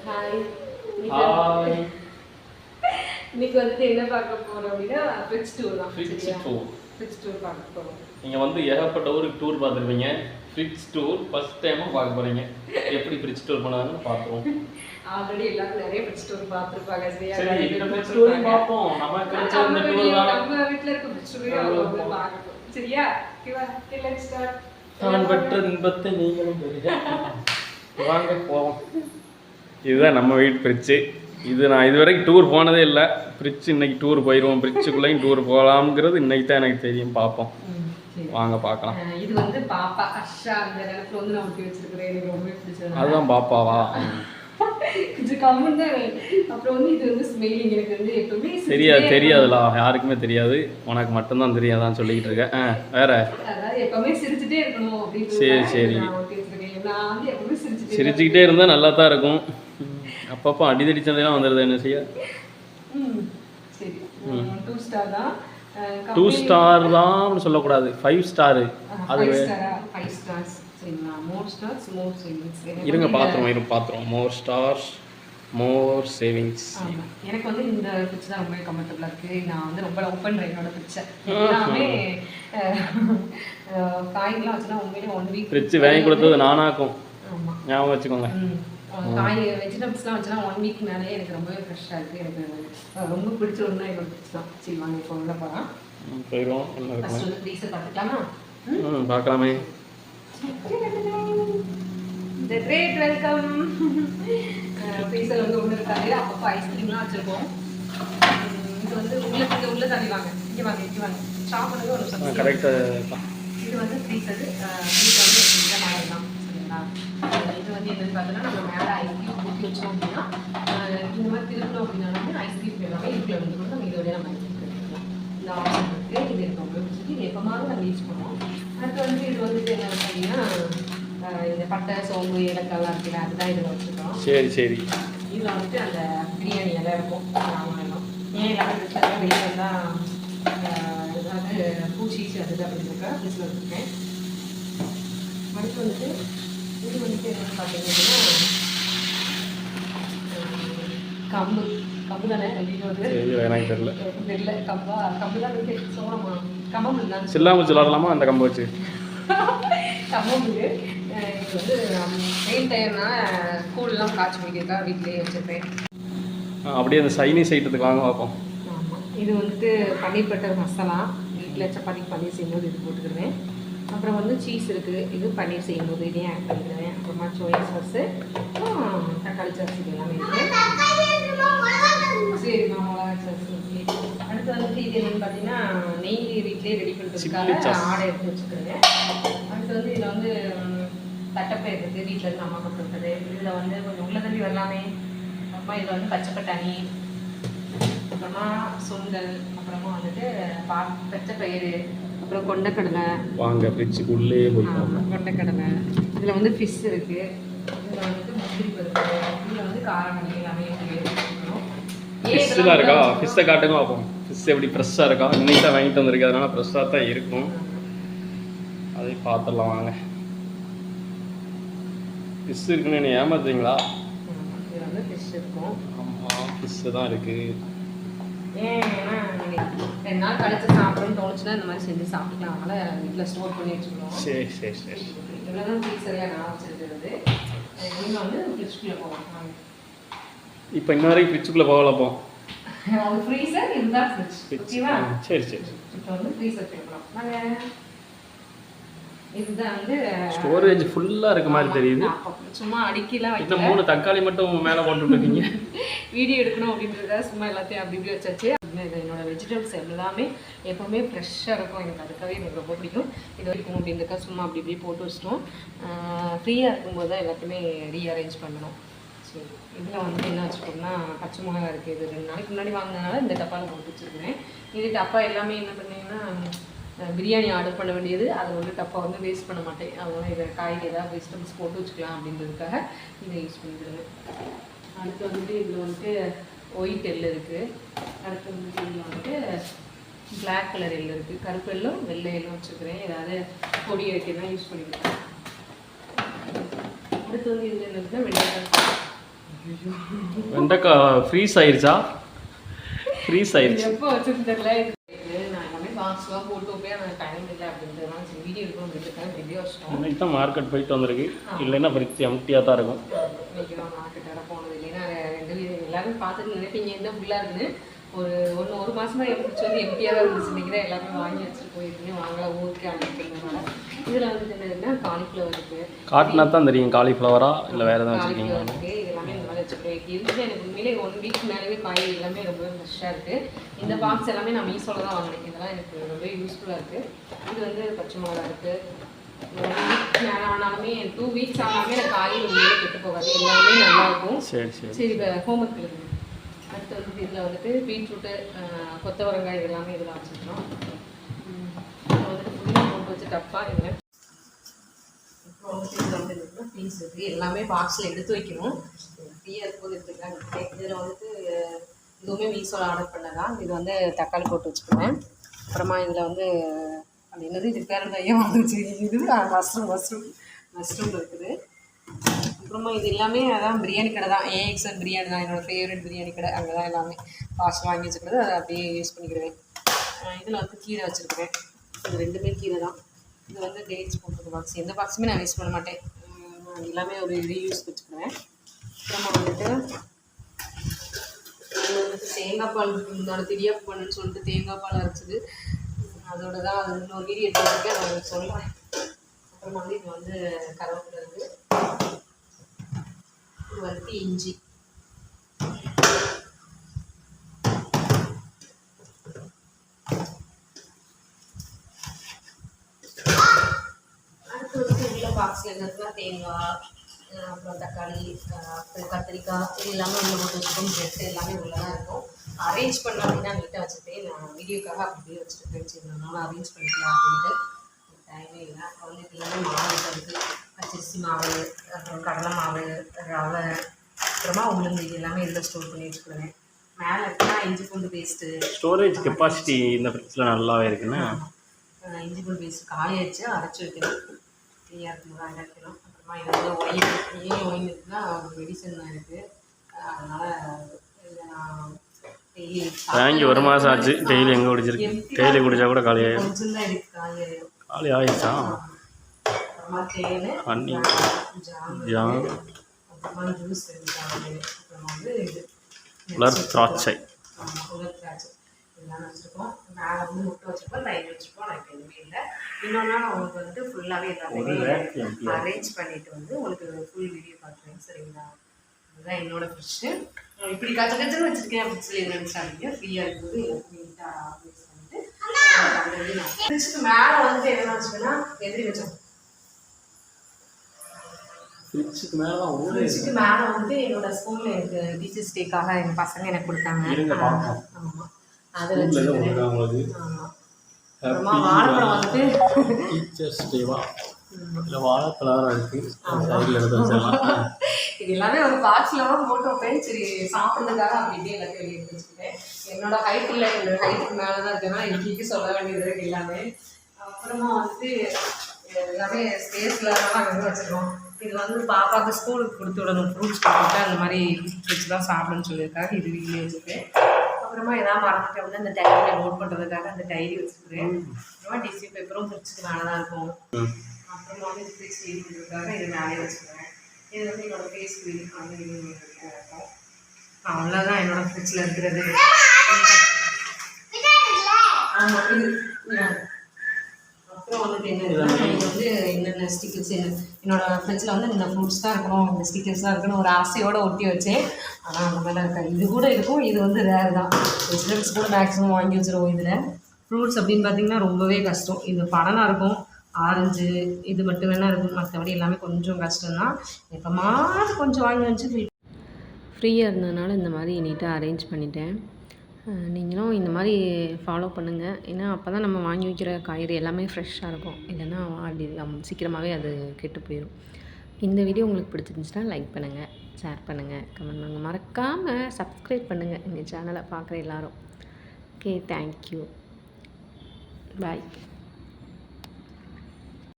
Hi. Hi. இன்னைக்கு வந்துட்டு என்ன பார்க்க போறோம் அப்படின்னா ஃப்ரிட்ஜ் டூர் தான். ஃப்ரிட்ஜ் டூர் பார்க்க போறோம். நீங்க வந்து ஏகப்பட்ட ஊருக்கு டூர் பார்த்துருப்பீங்க. ஃப்ரிட்ஜ் டூர் ஃபர்ஸ்ட் டைமா பார்க்க போறீங்க. எப்படி ஃப்ரிட்ஜ் டூர் பண்ணாங்கன்னு பார்ப்போம். ஆல்ரெடி எல்லாரும் நிறைய ஃப்ரிட்ஜ் டூர் பார்த்துருப்பாங்க. சரி இந்த ஃப்ரிட்ஜ் டூர் பார்ப்போம். நம்ம கிடைச்ச இந்த டூர் தான். நம்ம வீட்ல இருக்க ஃப்ரிட்ஜ் டூர் பார்க்கணும். சரியா? Let's start. நான் பெற்ற இன்பத்தை நீங்களும் பெறுங்க. வாங்க போவோம். இதுதான் நம்ம வீட்டு ஃப்ரிட்ஜ். இது நான் இதுவரைக்கும் டூர் போனதே இல்லை. ஃப்ரிட்ஜ் இன்னைக்கு டூர் போயிடுவோம். ஃப்ரிட்ஜுக்குள்ளேயும் டூர் போகலாம்ங்கிறது இன்னைக்கு தான் எனக்கு தெரியும். பார்ப்போம், வாங்க பார்க்கலாம். இது வந்து பாப்பா அஷா அந்த இடத்துல வந்து நான் ஒட்டி வச்சிருக்கிறேன். எனக்கு ரொம்ப பிடிச்சது. அதுதான் பாப்பாவா? இது கம்மன் தான். அப்புறம் வந்து இது வந்து ஸ்மெல்லிங் எனக்கு வந்து எப்பவுமே தெரியாதுல, யாருக்குமே தெரியாது. உனக்கு மட்டும்தான் தெரியாதான்னு சொல்லிக்கிட்டு இருக்கேன். வேற அதாவது எப்பவுமே சிரிச்சுட்டே இருக்கணும் அப்படின்னு. சரி நான் ஒட்டி வச்சிருக்கேன். நான் வந்து எப்பவுமே சிரிச்சுக்கிட்டே இருந்தால் நல்லா தான் இருக்கும். அப்பப்போ அடிதடி சந்தையெல்லாம் வந்துடுது, என்ன செய்ய? சரி 2 ஸ்டார் தான். 2 ஸ்டார் தான் சொல்லக்கூடாது, 5 ஸ்டார். அது 5 ஸ்டார்ஸ். சரிங்களா? மோர் ஸ்டார்ஸ் மோர் சேவிங்ஸ். இருங்க பாத்துறோம். மோர் ஸ்டார்ஸ் மோர் சேவிங்ஸ். எனக்கு வந்து இந்த ஃப்ரிட்ஜ் தான் ரொம்ப கம்ஃபர்டபுளாக இருக்குது. நான் வந்து ரொம்ப லவ் பண்ணுறேன் என்னோட ஃப்ரிட்ஜை. எல்லாமே காய்கறிலாம் வச்சுன்னா உண்மையிலே 1 வீக். ஃப்ரிட்ஜ் வாங்கி கொடுத்தது நானாக்கும். ஆமாம், ஞாபகம் வச்சுக்கோங்க. காய் வெஜிடபிள்ஸ்லாம் வச்சுன்னா 1 வீக் மேலே எனக்கு ரொம்பவே ஃப்ரெஷ்ஷாக இருக்குது. எனக்கு ரொம்ப பிடிச்ச ஒன்று என்னோட ஃப்ரிட்ஜ் தான். சரி வாங்க இப்போ உள்ள போகலாம். போயிடுவோம். ஃபர்ஸ்ட் வந்து ஃப்ரீசர் பார்த்துக்கலாமா? பார்க்கலாமே. The great welcome. ஃப்ரீசர் வந்து ஒன்று இருக்காது. அப்பப்போ ஐஸ்கிரீம்லாம் வச்சுருக்கோம். இது வந்து உள்ள தள்ளி வாங்க. இங்கே வாங்க ஷாப் பண்ணுறது ஒரு சொல்லுங்கள். கரெக்டாக. இது வந்து ஃப்ரீசர். ஃப்ரீசர் வந்து இந்த மாதிரி தான். சரிங்களா? இது வந்து என்னென்னு பார்த்தோன்னா நம்ம மேலே ஐஸ்கிரீம் ஊற்றி வச்சோம் அப்படின்னா இந்த மாதிரி திரும்பணும் அப்படின்னா வந்து ஐஸ்கிரீம் எல்லாமே இதுக்குள்ள வந்து நம்ம இதோட நம்ம எடுத்துக்கலாம். இந்த ஆப்ஷன் இருக்குது. இது எனக்கு ரொம்ப பிடிச்சிட்டு இது எப்போமாவது நம்ம யூஸ் பண்ணுவோம். அடுத்து வந்து இது வந்துட்டு என்ன பார்த்தீங்கன்னா இந்த பட்டை சோம்பு ஏலக்காய்லாம் இருக்குல்ல, அதுதான் இதில் வச்சுருக்கோம். சரி இதில் வந்துட்டு அந்த பிரியாணி எல்லாம் இருக்கும். ராமாயணம் ஏன் எல்லாமே வச்சுருக்கேன். வெளியில் தான் ஏதாவது பூச்சி அது அப்படின்னுக்கா ஃப்ரிட்ஜில் வச்சுருக்கேன். அடுத்து வந்துட்டு இது வந்துட்டு என்னென்னு பார்த்தீங்க அப்படின்னா கம்பு தானே தெரியல. கம்பு தான் இருக்கு. சோளமா கம்பு தான் சில்லாமல் விளாடலாமா அந்த கம்பு வச்சு? கம்பு. இது வந்து மெயின் டைம்னா ஸ்கூல்லாம் காய்ச்சி முடிக்கிறதுக்காக வீட்டிலேயே வச்சுருப்பேன். அப்படியே அந்த சைனீஸ் ஐட்டத்துக்கு வாங்க பார்ப்போம். ஆமாம், இது வந்துட்டு பன்னீர் பட்டர் மசாலா. வீட்டில் சப்பாத்திக்கு பன்னீர் செய்யும்போது இது போட்டுக்கிடுவேன். அப்புறம் வந்து சீஸ் இருக்குது. இது பன்னீர் செய்யும்போது இதையும் ஆட் பண்ணிக்கிடுவேன். அப்புறமா சோயா சாஸு, தக்காளி சாஸ், இது எல்லாமே இருக்குது. சரிம்மா, மிளகா சாஸ். அடுத்து வந்துட்டு இது என்னென்னு பார்த்தீங்கன்னா நெய் வீட்டிலே ரெடி பண்ணுறதுக்காக ஆடை எடுத்து வச்சுக்கிறேன். அடுத்து வந்து இதில் வந்து தட்டைப்பயிர் இருக்குது. வீட்டில் இருந்து அம்மா கொண்டு விட்டது. இதில் வந்து கொஞ்சம் உள்ள தள்ளி வரலாமே. அப்புறமா இதில் வந்து பச்சை பட்டாணி, அப்புறமா சுண்டல், அப்புறமா வந்துட்டு பச்சைப்பயிறு, அப்புறம் கொண்டைக்கடலை. வாங்க ஃப்ரிட்ஜுக்குள்ளே போய்க்கலாம். கொண்டைக்கடலை. இதில் வந்து ஃபிஷ் இருக்குது. இதில் வந்துட்டு முந்திரி பருப்பு. இதில் வந்து காரமணி எல்லாமே ஃபிஷ்ஷெலாம் இருக்கா? ஃபிஷ்ஷை காட்டுங்க பார்ப்போம். ஃபிஷ் எப்படி ஃப்ரெஷ்ஷாக இருக்கா? இன்னைக்கு தான் வாங்கிட்டு வந்திருக்கு, அதனால ஃப்ரெஷ்ஷாக தான் இருக்கும். அதை பார்த்துடலாம் வாங்க. ஃபிஷ் இருக்குன்னு என்ன ஏமாத்துறீங்களா? இதில் வந்து ஃபிஷ் இருக்கும். ஆமாம், ஃபிஷ்ஷு தான் இருக்குது. ஏன்னா 2 நாள் கழிச்சு சாப்பிடணும்னு தோணுச்சுன்னா இந்த மாதிரி செஞ்சு சாப்பிட்டுக்கலாம். அதனால் வீட்டில் ஸ்டோர் பண்ணி வச்சுக்கணும். சரி இவ்வளோ தான் ஃப்ரீசரியாக நான் வச்சுருக்கிறது. நீங்கள் வந்து ஃப்ரிட்ஜுக்குள்ளே போகலாம். இப்போ இன்ன வரைக்கும் ஃப்ரிட்ஜுக்குள்ளே போகலப்போம். அது ஃப்ரீசர், இதுதான் ஃப்ரிட்ஜ். ஓகேவா? சரி இப்போ வந்து ஃப்ரீசர் போகலாம். நாங்கள் இதுதான் வந்து ஸ்டோரேஜ் ஃபுல்லாக இருக்க மாதிரி தெரியுது. சும்மா அடிக்கலாம். இந்த 3 தக்காளி மட்டும் மேலே போட்டுருக்கீங்க. வீடியோ எடுக்கணும் அப்படின்றதுக்காக சும்மா எல்லாத்தையும் அப்படி இப்படி வச்சாச்சு. இது என்னோட வெஜிடபிள்ஸ் எல்லாமே எப்போவுமே ஃப்ரெஷ்ஷாக இருக்கும். எனக்கு அதுக்காகவே எனக்கு ரொம்ப பிடிக்கும். இது வரைக்கும் அப்படின்றதுக்காக சும்மா அப்படி இப்படி போட்டு வச்சிட்டோம். ஃப்ரீயாக இருக்கும்போது தான் எல்லாத்தையுமே ரீஅரேஞ்ச் பண்ணணும். சரி, இதில் வந்து என்ன வச்சுக்கோம்னா பச்சை மிளகா இருக்குது. இது 2 நாளைக்கு முன்னாடி வாங்கினதுனால இந்த டப்பாவில் போட்டு வச்சுருக்கேன். இது டப்பா எல்லாமே என்ன பண்ணீங்கன்னா பிரியாணி ஆர்டர் பண்ண வேண்டியது. அது வந்து டப்பா வந்து வேஸ்ட் பண்ண மாட்டேன். அதனால் இதை காய்கறி ஏதாவது வெஜிடபிள்ஸ் போட்டு வச்சுக்கலாம் அப்படின்றதுக்காக இதை யூஸ் பண்ணிவிடுவேன். அடுத்து வந்துட்டு இதில் வந்துட்டு ஒயிட் எள்ளு இருக்குது. அடுத்து வந்துட்டு இதில் வந்துட்டு பிளாக் கலர் எள்ளு இருக்குது. கருப்பு எள்ளும் வெள்ளை எள்ளும் வச்சுருக்கிறேன். ஏதாவது பொடி வைக்க தான் யூஸ் பண்ணிக்கிறேன். அடுத்து வந்து இதில் என்ன இருக்குன்னா வெள்ளைக்காய். வெண்டைக்காய் ஃப்ரீஸ் ஆயிடுச்சா? ஃப்ரீஸ் ஆயிடுச்சு. எப்போ வச்சுன்னு தெரியல. நான் எல்லாமே பாக்ஸ்லாம் போட்டு வைப்பேன். எனக்கு டைம் இல்லை அப்படின்றதுனால சரி வீடியோ எடுக்கணும் அப்படின்றதுக்காக வீடியோ வச்சிட்டோம். இன்னைக்கு தான் மார்க்கெட் போயிட்டு வந்திருக்கு. இல்லைன்னா ஃப்ரிட்ஜ் எம்டியாக தான் இருக்கும். இன்னைக்கு தான் மார்க்கெட் வர போனது இல்லைன்னா எல்லாரும் பார்த்துட்டு நினைப்பீங்க என்ன ஃபுல்லாக இருக்குன்னு. ஒரு மாதமாக எப்படி சொல்லி எம்டியாக தான் இருந்துச்சு. இன்றைக்கி தான் எல்லாமே வாங்கி வச்சுட்டு போயிருக்கீங்க. வாங்க ஊருக்கு அப்படின்றதுனால இதில் வந்துட்டு என்னதுன்னா காலிஃப்ளவர் இருக்குது. காட்டினா தான் தெரியும் காலிஃப்ளவரா இல்லை வேறு எதாவது வச்சுருக்கீங்க. இருக்குது இது எல்லாமே இந்த மாதிரி வச்சுருக்கேன். இருந்துச்சு எனக்கு உண்மையிலே 1 வீக் மேலேயே காய் எல்லாமே ரொம்ப ஃப்ரெஷ்ஷாக இருக்குது. இந்த பாக்ஸ் எல்லாமே நான் மீஷோவில் தான் வாங்கினேன். இதெல்லாம் எனக்கு ரொம்ப யூஸ்ஃபுல்லாக இருக்குது. இது வந்து பச்சை மிளகா இருக்குது. 1 வீக் மேலே ஆனாலுமே 2 வீக்ஸ் ஆனாலுமே எனக்கு காய் உண்மையிலே கெட்டு போகாது. எல்லாமே நல்லாயிருக்கும். சரி இப்போ ஹோம்ஒர்க் இருக்குது. அடுத்து வந்து இதில் வந்துட்டு பீட்ரூட்டு கொத்தவரங்காய் இது எல்லாமே இதில் வச்சுருக்கோம். இதில் வந்துட்டு ஃபுல்லாக போட்டு வச்சு டப்பா இதில் அப்புறம் வந்துட்டு இதில் வந்து இருக்குன்னா பீஸ் இருக்குது. எல்லாமே பாக்ஸில் எடுத்து வைக்கணும். ஃப்ரீயாக இருக்கும்போது எடுத்துக்கலாம். இதில் வந்துட்டு இதுவுமே மீஷோவில் ஆர்டர் பண்ணதான். இது வந்து தக்காளி போட்டு வச்சுக்குவேன். அப்புறமா இதில் வந்து அது என்னது இது பேர் பையன் வந்துச்சு. இது மஷ்ரூம் இருக்குது. அப்புறமா இது எல்லாமே அதான் பிரியாணி கடை தான். AXN பிரியாணி தான் என்னோடய ஃபேவரட் பிரியாணி கடை. அங்கே தான் எல்லாமே பாக்ஸ் வாங்கி வச்சுக்கிறது. அதை அப்படியே யூஸ் பண்ணிக்கிடுவேன். இதில் வந்து கீரை வச்சுருக்குறேன். இது 2மே கீரை தான். இது வந்து டேட்ஸ் போட்டுருக்க பாக்ஸ். எந்த பாக்ஸுமே நான் வேஸ்ட் பண்ண மாட்டேன். எல்லாமே ஒரு ரீயூஸ் வச்சுக்குவேன். அப்புறமா வந்துட்டு தேங்காய் பால் இதோட திடியாப்பு பண்ணுன்னு சொல்லிட்டு தேங்காய் பால் அரைச்சிது. அதோட தான் அது இன்னொரு வீடியோ எடுத்துருக்கேன். அதை சொல்கிறேன். அப்புறமா வந்து இது வந்து கருவேப்பிலை இருக்குது. இது வந்து இஞ்சி. அடுத்து வந்து உள்ள பாக்ஸில் என்னதுன்னா தேங்காய், அப்புறம் தக்காளி, அப்புறம் கத்திரிக்காய் இது எல்லாமே உள்ள போட்டு வச்சுருக்கோம். ப்ரெட் எல்லாமே உள்ள தான் இருக்கும். அரேஞ்ச் பண்ண அப்படின்னா நீட்டாக வச்சுருக்கேன். நான் வீடியோக்காக அப்படியே வச்சுருக்கேன். சரி அதனால் அரேஞ்ச் பண்ணிக்கலாம் அப்படின்ட்டு டைமே இல்லை. அப்புறம் வந்து இது எல்லாமே மாவு இருக்குது. பச்சரிசி மாவு, அப்புறம் கடலை மாவு, ரவை, அப்புறமா உளுந்து இது எல்லாமே இதில் ஸ்டோர் பண்ணி வச்சுக்கிடுவேன். மேலே இருக்குன்னா இஞ்சி பூண்டு பேஸ்ட்டு. ஸ்டோரேஜ் கெப்பாசிட்டி இந்த ஃப்ரிட்ஜில் நல்லாவே இருக்குண்ணா. இஞ்சி பூண்டு பேஸ்ட்டு காயாச்சு அரைச்சி வைக்கணும். ஃப்ரீயாக இருக்கும்போது அரைக்கணும். அப்புறமா இது வந்து ஒயின் இருக்குன்னா மெடிசன் தான் இருக்குது. அதனால் இதை நான் டெய்லி வாங்கி 1 மாதம் ஆச்சு. டெய்லி எங்கே குடிச்சிருக்கு? டெய்லி குடித்தா கூட காலி ஆகிடும். கொஞ்சம் தான் இருக்குது. காலி ஆகிடுச்சா? அப்புறமா தேன், பண்ணி ஜாம், அப்புறமா ஜூஸ் அப்புறமா வந்து இது உலர் திராட்சை. உலர் திராட்சை இதெல்லாம் வச்சுருக்கோம். மேலே வந்து முட்டை வச்சுருக்கோம். லைன் வச்சுருக்கோம். எனக்கு எதுவுமே இல்லை. இன்னொரு நாள் உங்களுக்கு வந்துட்டு ஃபுல்லாகவே எல்லாமே அரேஞ்ச் பண்ணிவிட்டு வந்து உங்களுக்கு ஃபுல் வீடியோ காட்டுறேன். சரிங்களா? இதுதான் என்னோடய ஃப்ரிட்ஜு. இப்படி கச்சன்னு வச்சுருக்கேன் அப்படின்னு சொல்லி நினச்சாதீங்க. ஃப்ரீயாக இருக்கும்போது எல்லாத்தையும் நீட்டாக ஆர்கனைஸ் பண்ணிட்டு ஃப்ரிட்ஜுக்கு மேலே வந்துட்டு என்ன வச்சுக்கோன்னா எதிரி வச்சோம். ஃப்ரிட்ஜுக்கு மேலே வந்து என்னோட ஸ்கூலில் எனக்கு டீச்சர்ஸ் டேக்காக எங்கள் பசங்க எனக்கு கொடுத்தாங்க. ஆமாம் அது வச்சுருக்கேன். ஆமாம். அப்புறமா வாழைப்பழம் வந்துட்டு டீச்சர்ஸ் டேவா இல்லை வாழைப்பழம் இருக்குது. இது எல்லாமே ஒரு பாக்ஸில் தான் போட்டு வைப்பேன். சரி சாப்பிட்றதுக்காக அப்படி இப்படியே எல்லாத்தையும் வெளியே எடுத்து வச்சுக்கிட்டேன். என்னோட ஹைட் இல்லை. என்னோட ஹைட்டுக்கு மேலே தான் இருக்குன்னா இன்றைக்கி சொல்ல வேண்டியது இருக்குது எல்லாமே. அப்புறமா வந்துட்டு எல்லாமே ஸ்பேஸில் தான் அங்கே வச்சுருக்கோம். இது வந்து பாப்பாவுக்கு ஸ்கூலுக்கு கொடுத்து விடணும். ஃப்ரூட்ஸ் கொடுத்துட்டு அந்த மாதிரி வச்சு தான் சாப்பிடணும்னு சொல்லியிருக்காங்க. இது வீட்டிலே வச்சுருக்கேன். அப்புறமா எதாவது மறந்துட்டு வந்து அந்த டைரியில் நோட் பண்ணுறதுக்காக அந்த டைரி வச்சுருக்கேன். அப்புறமா டிஷ்யூ பேப்பரும் ஃப்ரிட்ஜுக்கு மேலே தான் இருக்கும். அப்புறமா வந்து இது ஃப்ரிட்ஜ் க்ளீன் பண்ணுறதுக்காக இது மேலே வச்சுருக்கேன். இது வந்து என்னோடய ஃபேஸ் க்ளீன் பண்ணி இருக்கும். அவ்வளோதான் என்னோடய ஃப்ரிட்ஜில் இருக்கிறது. ஆமாம் இது அப்புறம் வந்துட்டு என்னன்னா இது வந்து என்னென்ன ஸ்டிக்கர்ஸ் என்னோடய ஃப்ரிட்ஜில் வந்து இந்த ஃப்ரூட்ஸ் தான் இருக்கணும், இந்த ஸ்டிக்கர்ஸ் தான் இருக்கணும் ஒரு ஆசையோடு ஒட்டி வச்சேன். ஆனால் அந்த மாதிரிலாம் இருக்காது. இது கூட இருக்கும். இது வந்து ரேர் தான். வெஜிடபிள்ஸ் கூட மேக்ஸிமம் வாங்கி வச்சுருவோம். இதில் ஃப்ரூட்ஸ் அப்படின்னு பார்த்திங்கன்னா ரொம்பவே கஷ்டம். இது பழனாக இருக்கும். ஆரஞ்சு இது மட்டும் வேணால் இருக்கும். மற்றபடி எல்லாமே கொஞ்சம் கஷ்டம்தான். எப்போமாவது கொஞ்சம் வாங்கி வச்சு ஃப்ரீயாக இருந்ததுனால இந்த மாதிரி நீட்டாக அரேஞ்ச் பண்ணிட்டேன். நீங்களும் இந்த மாதிரி ஃபாலோ பண்ணுங்கள். ஏன்னா அப்போ தான் நம்ம வாங்கி வைக்கிற காய்கறி எல்லாமே ஃப்ரெஷ்ஷாக இருக்கும். இல்லைன்னா அப்படி சீக்கிரமாகவே அது கெட்டு போயிடும். இந்த வீடியோ உங்களுக்கு பிடிச்சிருந்துச்சுன்னா லைக் பண்ணுங்கள், ஷேர் பண்ணுங்கள், கமெண்ட் பண்ணுங்கள். மறக்காமல் சப்ஸ்கிரைப் பண்ணுங்கள் எங்கள் சேனலை பார்க்குற எல்லோரும். ஓகே, தேங்க்யூ, பாய்.